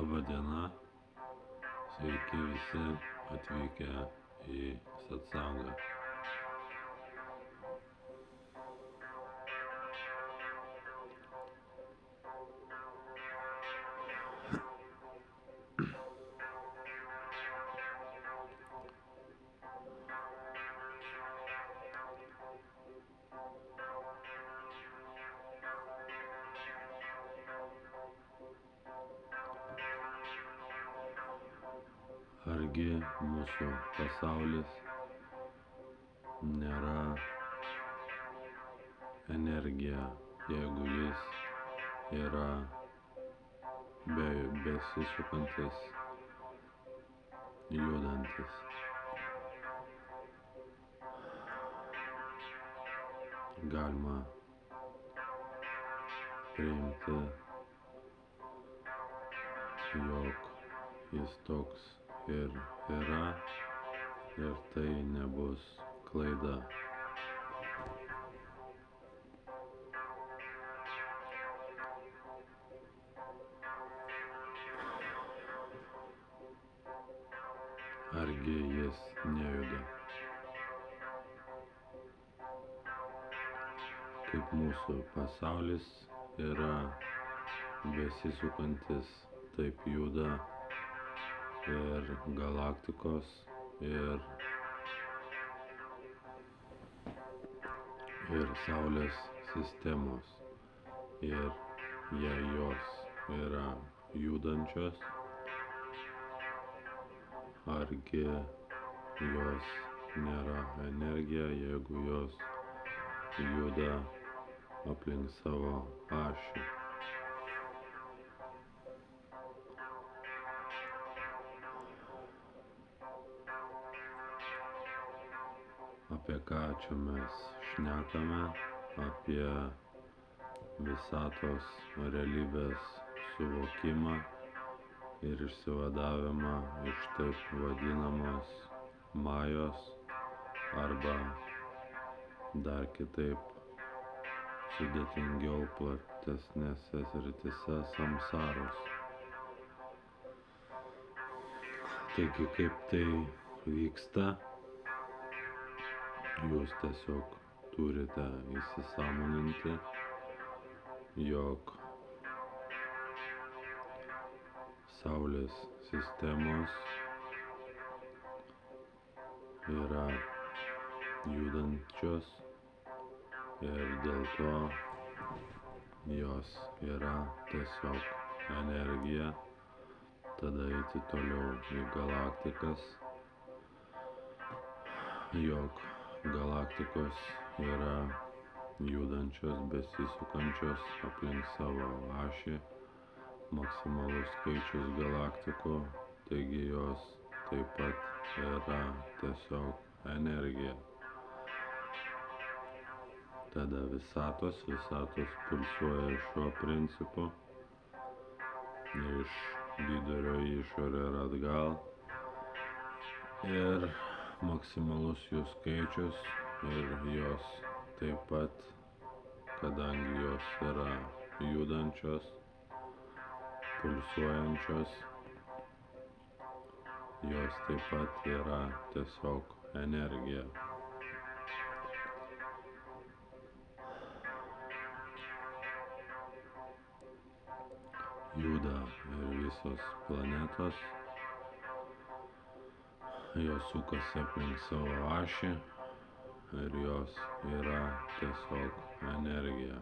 Labą dieną, sveiki visi atvykę į satsangą. Argi mūsų pasaulis nėra energija, jeigu jis yra besisukantis, judantis. Galima priimti, jog jis toks ir yra, ir tai nebus klaida. Argi jis nejuda? Kaip mūsų pasaulis yra besisukantis, taip juda ir galaktikos, ir Saulės sistemos. Ir jei jos yra judančios, argi jos nėra energija, jeigu jos juda aplink savo ašį. Apie ką čia mes šnekame? Apie visatos realybės suvokimą ir išsivadavimą iš taip vadinamos majos, arba dar kitaip sudėtingiau platesnėse srityse samsaros. Taigi kaip tai vyksta, jūs tiesiog turite įsisąmoninti, jog Saulės sistemos yra judančios ir dėl to jos yra tiesiog energija. Tada eiti toliau į galaktikas, jog galaktikos yra judančios, besisukančios aplink savo ašį, maksimalus skaičius galaktikų, taigi jos taip pat yra tiesiog energija. Tada visatos pulsuoja šiuo principu, iš vidurio į išorę ir atgal, ir maksimalus jų skaičius, ir jos taip pat, kadangi jos yra judančios, pulsuojančios, jos taip pat yra tiesiog energija. Juda ir visos planetos, jos sukasi aplink savo ašį ir jos yra tiesiog energija.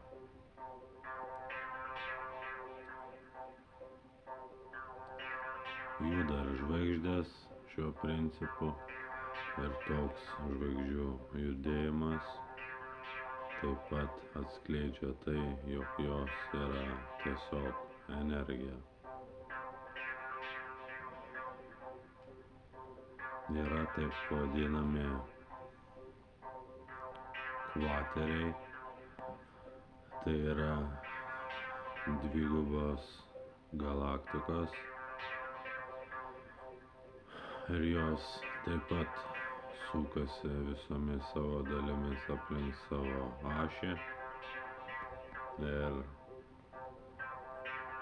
Juda ir žvaigždės šiuo principu, ir toks žvaigždžių judėjimas taip pat atskleidžia tai, jog jos yra tiesiog energija. Yra taip vadinami kvateriai, tai yra dvigubos galaktikos, ir jos taip pat sukasi visomis savo dalimis aplink savo ašį, ir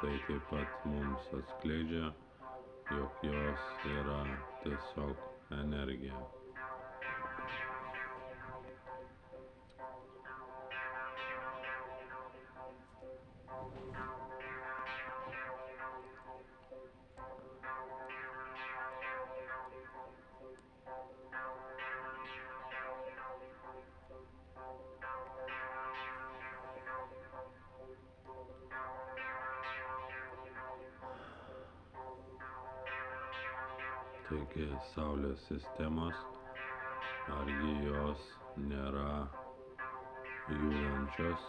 tai taip pat mums atskleidžia, jog jos yra tiesiog energija. Taigi Saulės sistemos, argi jos nėra judančios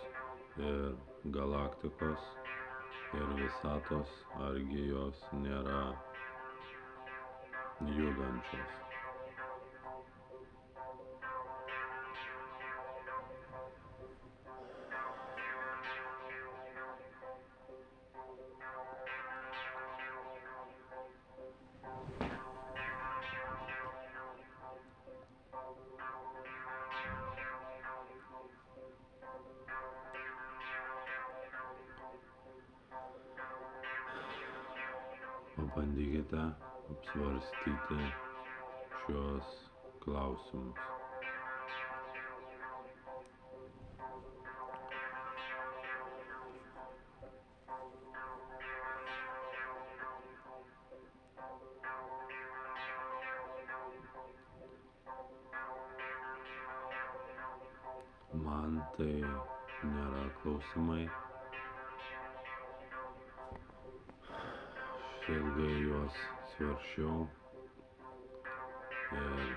ir galaktikos ir visatos, argi jos nėra judančios. Pabandykite apsvarstyti šiuos klausimus. Man tai nėra klausimai. Aš ilgai juos svarsčiau ir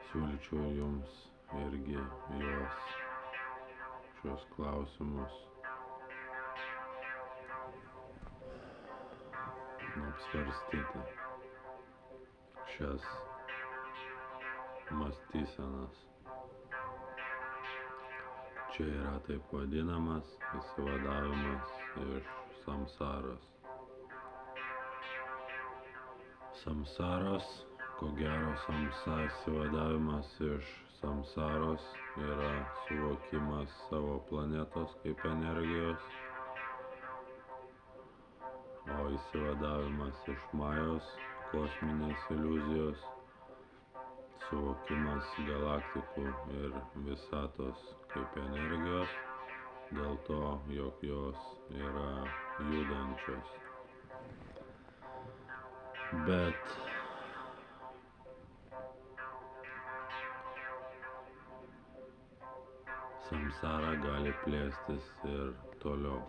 siūlyčiau jums irgi šios klausimus apsvarstyti, šias mąstysenas. Čia yra taip vadinamas išsivadavimas iš samsaros. Samsaros, ko gero, išsivadavimas iš samsaros yra suvokimas savo planetos kaip energijos, o išsivadavimas iš majos, kosminės iliuzijos, suvokimas galaktikų ir visatos kaip energijos, dėl to, jog jos yra judančios. Bet samsara gali plėstis ir toliau.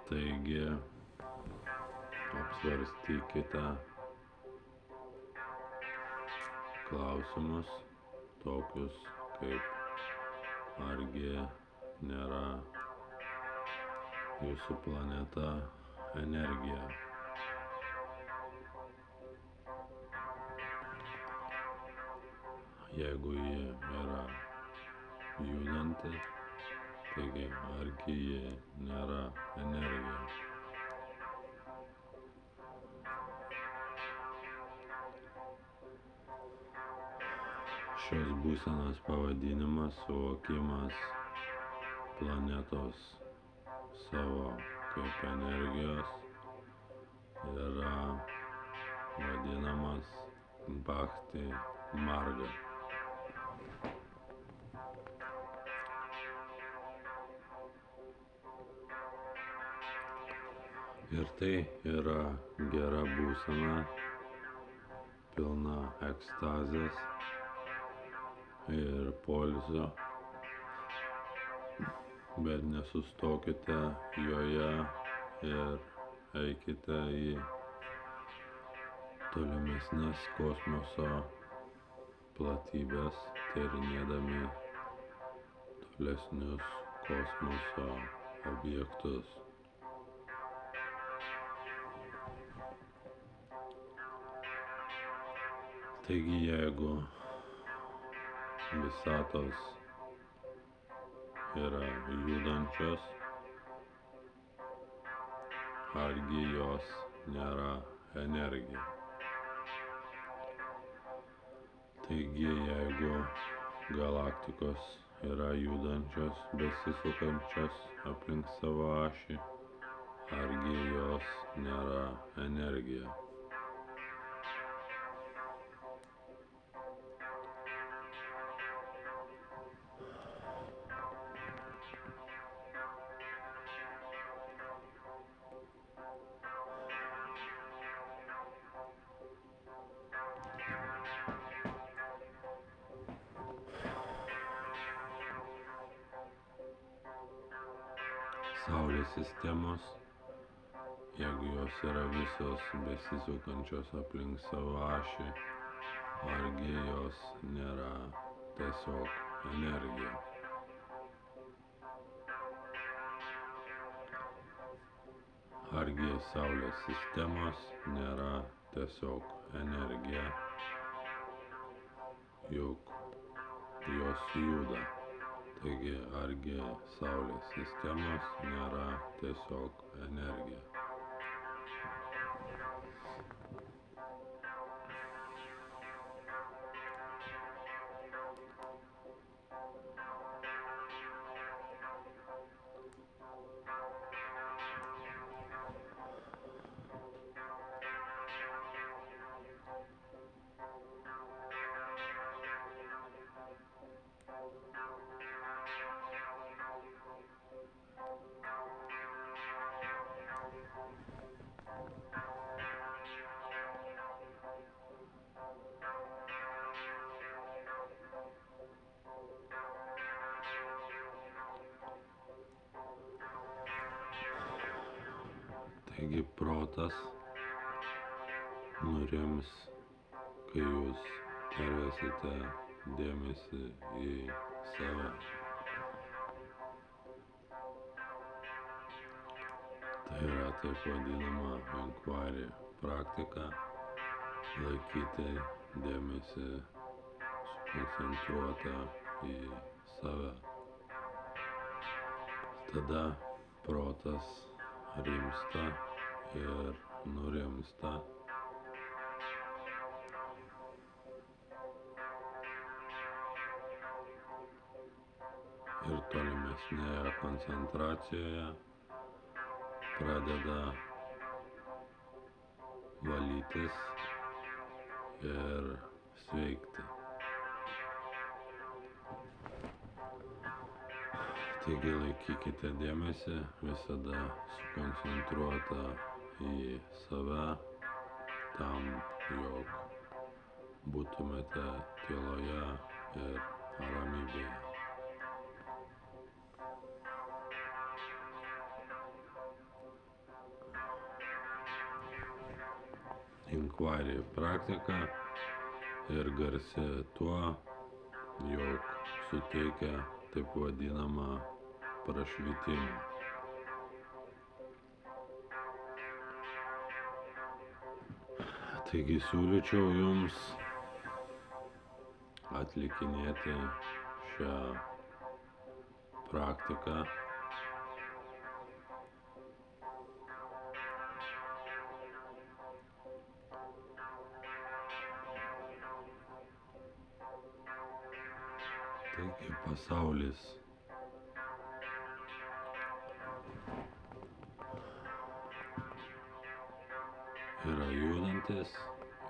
Taigi, apsvarstykite klausimus tokius kaip argi nėra jūsų planeta energija. Jeigu ji yra judanti, taigi argi ji nėra energija. Šios būsenos pavadinimas, suvokimas planetos savo kaip energijos, yra vadinamas Bhakti Marga. Ir tai yra gera būsena, pilna ekstazės ir poilsio, bet nesustokite joje ir eikite į tolimesnės kosmoso platybės, tyrinėdami tolesnius kosmoso objektus. Taigi, jeigu visatos yra judančios, argi jos nėra energija. Taigi, jeigu galaktikos yra judančios, besisukančios aplink savo ašį, argi jos nėra energija. Saulės sistemos, jeigu jos yra visos besisukančios aplink savo ašį, argi jos nėra tiesiog energija. Argi Saulės sistemos nėra tiesiog energija, juk jos juda. Taigi, argi Saulės sistemos nėra tiesiog energija. Taigi protas nurims, kai jūs pervesite dėmesį į save. Tai yra taip vadinama inquiry praktika, laikyti dėmesį sukoncentruotą į save. Tada protas rimsta ir nurimsta. Ir tolimesnėje koncentracijoje pradeda valytis ir sveikti. Taigi laikykite dėmesį visada sukoncentruotą į save, tam, jog būtumėte tyloje ir ramybėje. Inquiry praktika ir garsi tuo, jog suteikia taip vadinamą prašvitimą. Taigi siūlyčiau jums atlikinėti šią praktiką taigi pasaulis yra judantis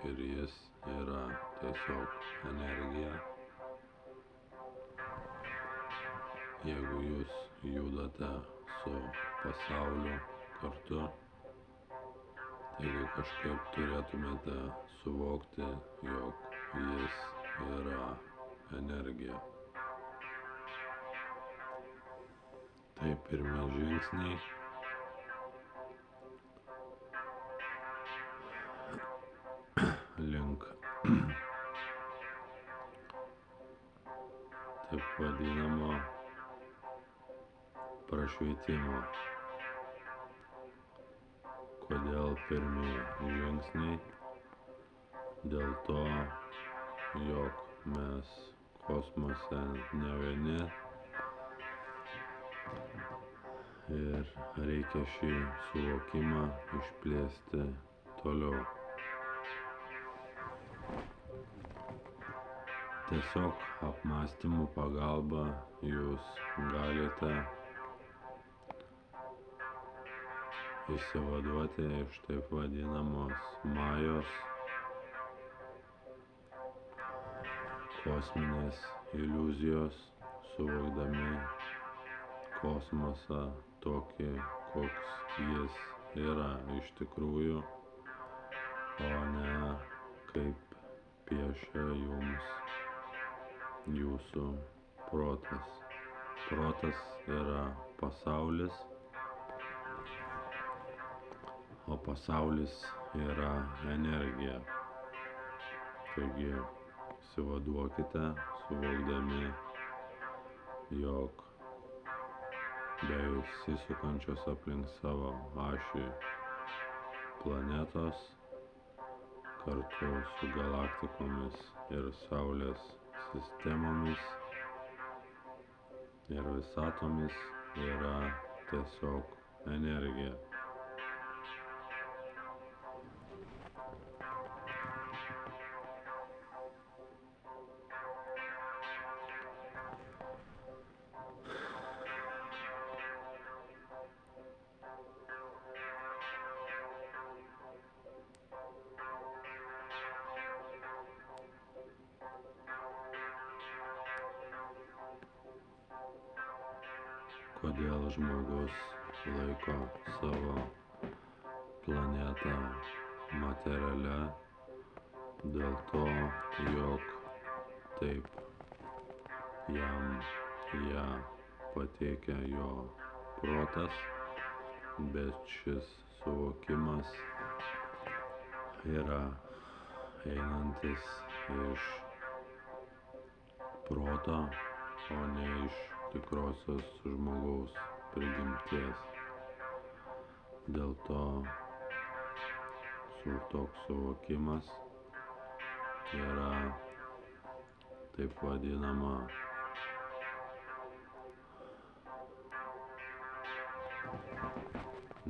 ir jis yra tiesiog energija. Jeigu jūs judate su pasauliu kartu, taigi kažkaip turėtumėte suvokti, jog jis yra energija. Tai pirmi žingsniai. Link taip vadinamo prašvietimo. Kodėl pirmi žingsniai? Dėl to, jog mes kosmose ne vieni ir reikia šį suvokimą išplėsti toliau. Tiesiog apmąstymų pagalba jūs galite išsivaduoti iš taip vadinamos majos kosminės iliuzijos, suvokdami kosmosą tokį, koks jis yra iš tikrųjų, o ne kaip piešia jums jūsų protas. Protas yra pasaulis, o pasaulis yra energija. Taigi išsivaduokite, suvokdami, jog besisukančios aplink savo ašį planetos kartu su galaktikomis ir Saulės sistemomis ir visatomis yra tiesiog energija. Kodėl žmogus laiko savo planetą materialia? Dėl to, jog taip jam ją pateikia jo protas, bet šis suvokimas yra einantis iš proto, o ne iš tikrosios žmogaus prigimties. Dėl to toks suvokimas yra taip vadinama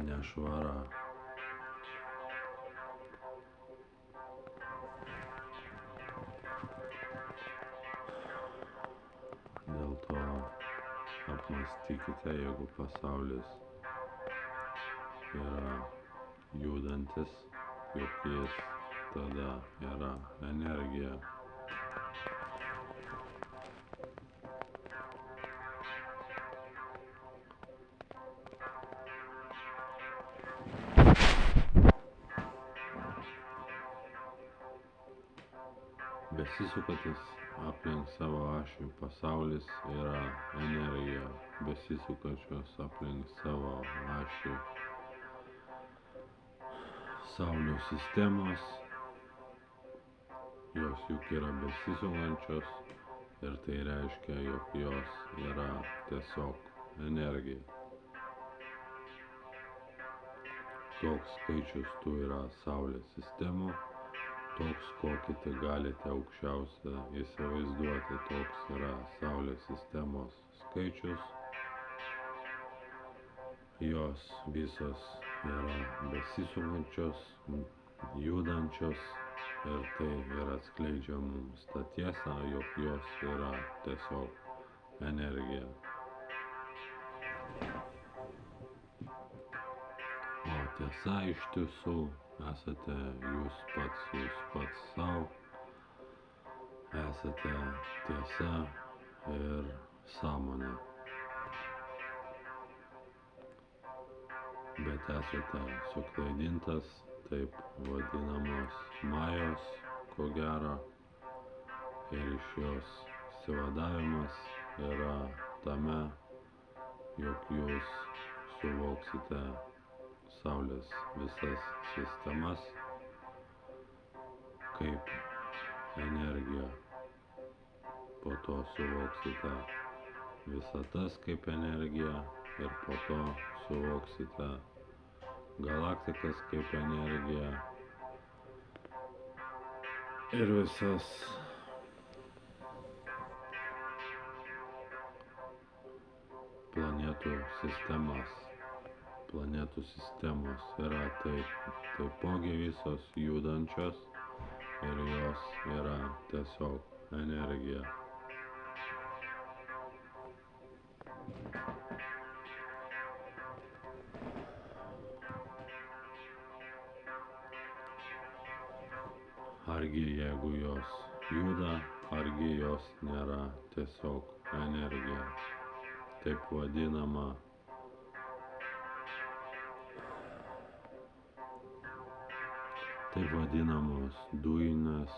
nešvara. Dėl to apmąstykite, jeigu pasaulis yra judantis, juk jis tada yra energija. Besisukantis aplink savo ašį pasaulis yra energija. Besisukančios aplink savo ašį Saulės sistemos, jos juk yra besisukančios ir tai reiškia, jog jos yra tiesiog energija. Toks skaičius tų yra Saulės sistemų, toks, kokį tik galite aukščiausią įsivaizduoti, toks yra Saulės sistemos skaičius. Jos visos yra besisukančios, judančios ir tai yra atskleidžia mums tą tiesą, jog jos yra tiesiog energija. O tiesa iš tiesų esate jūs pats savo, esate tiesa ir sąmonė. Bet esate suklaidintas, taip vadinamos majos, ko gero, ir iš jos išsivadavimas yra tame, jog jūs suvoksite Saulės visas sistemas kaip energiją. Po to suvoksite visatas kaip energiją ir po to suvoksite galaktikas kaip energiją ir visas planetų sistemas. Planetų sistemos yra taipogi visos judančios ir jos yra tiesiog energija. Argi jeigu jos juda, argi jos nėra tiesiog energija. Taip vadinamos dujinės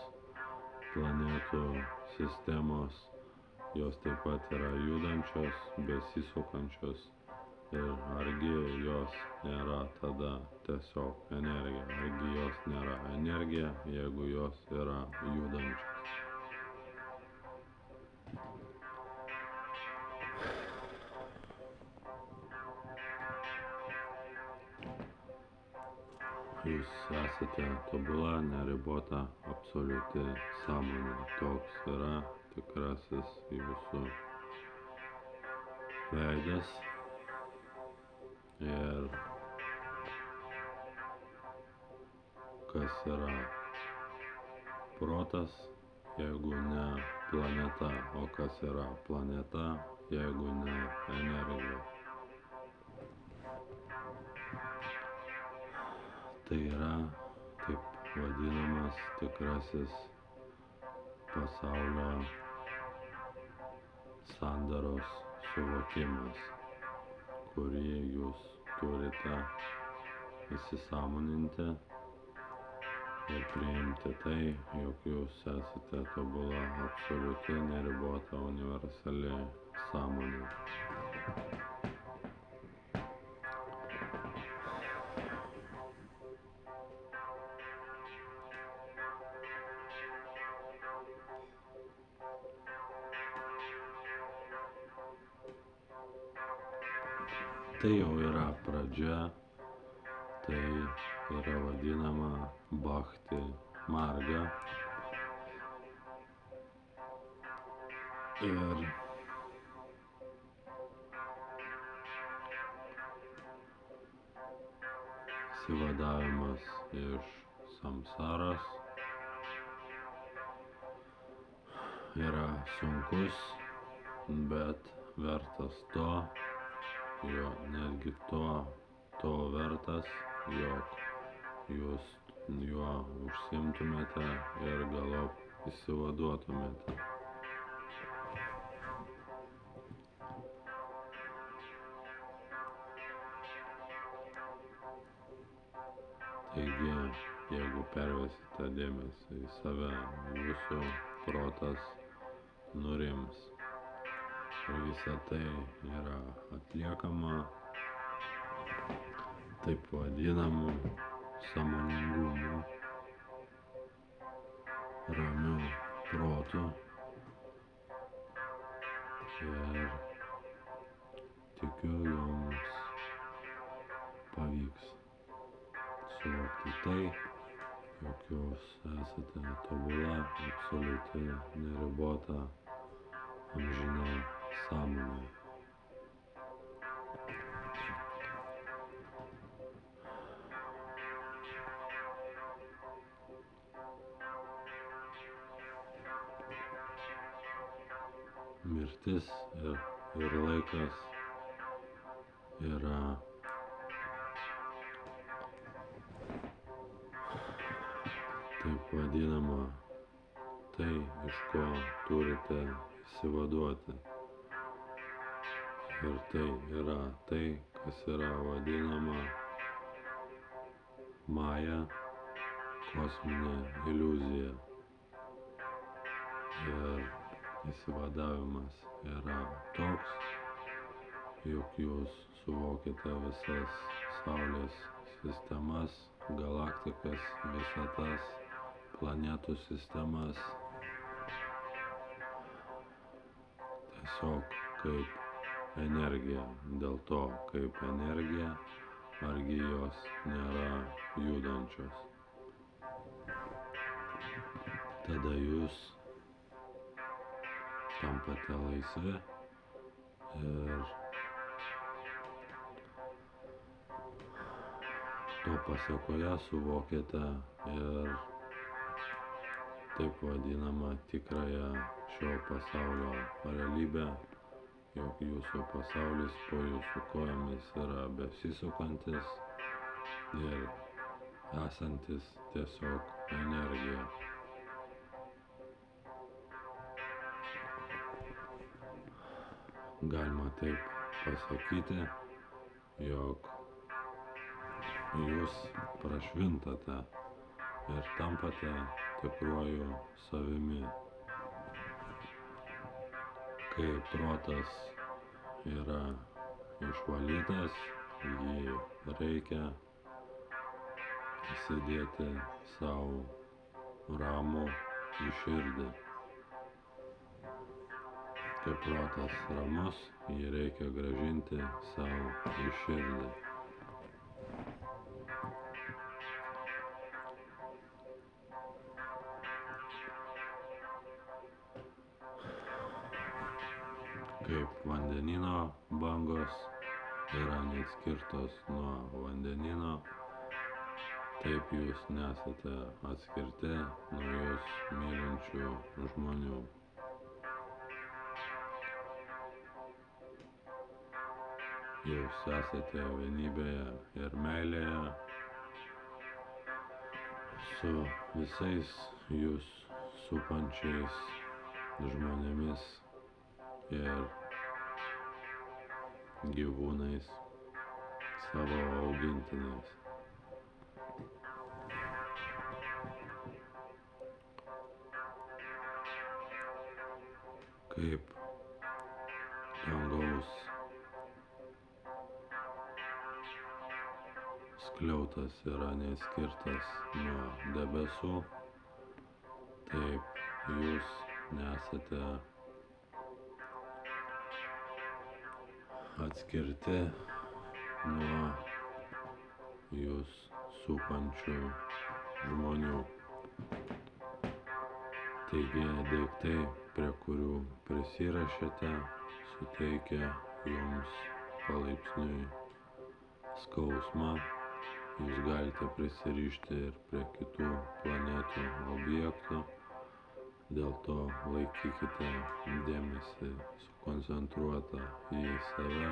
planetų sistemos, jos taip pat yra judančios, besisukančios. Ir argi jos nėra tada tiesiog energija, argi jos nėra energija, jeigu jos yra judančios. Jūs esate tobula, neribota, absoliuti sąmonė. Toks yra tikrasis jūsų veidas. Ir kas yra protas, jeigu ne planeta, o kas yra planeta, jeigu ne energija. Tai yra taip vadinamas tikrasis pasaulio sandaros suvokimas, kurį jūs turite įsisąmoninti ir priimti tai, jog jūs esate tobula, absoliuti, neribota, universali sąmonė. Tai jau yra pradžia, tai yra vadinama Bhakti marga. Ir išsivadavimas iš samsaros yra sunkus, bet vertas to, jo netgi to vertas, jog jūs juo užsiimtumėte ir galop išsivaduotumėte. Taigi, jeigu pervesite dėmesį į save, jūsų protas nurims. Ir visa tai yra atliekama taip vadinamu sąmoningumu, ramiu protu. Ir tikiu, jums pavyks suvokti tai, jog jūs esate tobula, absoliuti, neribota, amžina sąmonė. Mirtis ir laikas yra taip vadinama tai, iš ko turite išsivaduoti. Ir tai yra tai, kas yra vadinama maja, kosminė iliuzija. Ir išsivadavimas yra toks, jog jūs suvokite visas Saulės sistemas, galaktikas, visatas, planetų sistemas tiesiog kaip energija. Dėl to kaip energija, argi jos nėra judančios. Tada jūs tampate laisvi ir to pasekoje suvokiate ir taip vadinamą tikrąją šio pasaulio realybę, jog jūsų pasaulis po jūsų kojomis yra besisukantis ir esantis tiesiog energija. Galima taip pasakyti, jog jūs prašvintate ir tampate tikruoju savimi. Kai protas yra išvalytas, jį reikia įsidėti savo ramų į širdį. Kai protas ramus, jį reikia grąžinti savo į širdį. Kaip vandenyno bangos yra neatskirtos nuo vandenyno, taip jūs nesate atskirti nuo jūs mylinčių žmonių. Jūs esate vienybėje ir meilėje su visais jūs supančiais žmonėmis ir gyvūnais, savo augintiniais. Kaip dangaus skliautas yra neatskirtas nuo debesų, taip jūs nesate atskirti nuo jūs supančių žmonių. Taigi daiktai, prie kurių prisirašėte, suteikia jums palaipsniui skausmą. Jūs galite prisirišti ir prie kitų planetų objektų. Dėl to laikykite dėmesį sukoncentruotą į save,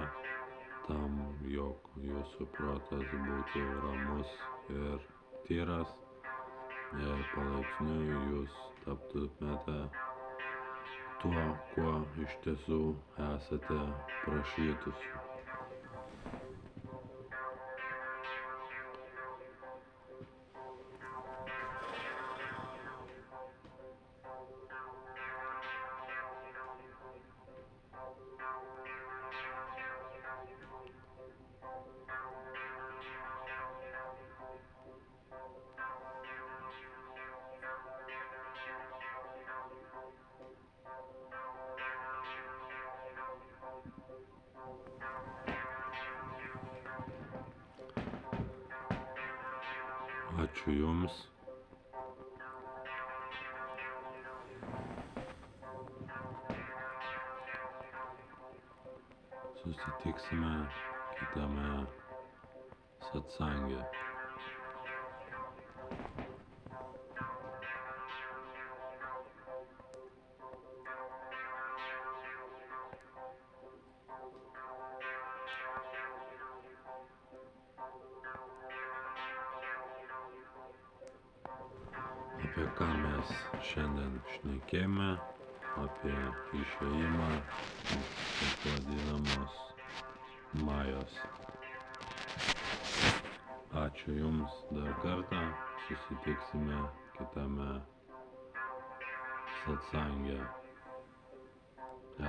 tam, jog jūsų protas būtų ramus ir tyras ir palaipsniui jūs taptumėte tuo, kuo iš tiesų esate prašytusi. Ačiū Jums. Susitiksime kitame satsange. Apie ką mes šiandien šnekėjome, apie išėjimą iš taip vadinamos Majos. Ačiū Jums dar kartą, susitiksime kitame satsange.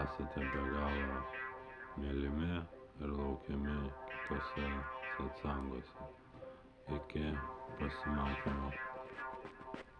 Esate be galo mylimi ir laukiami kitose satsanguose. Iki pasimatymo.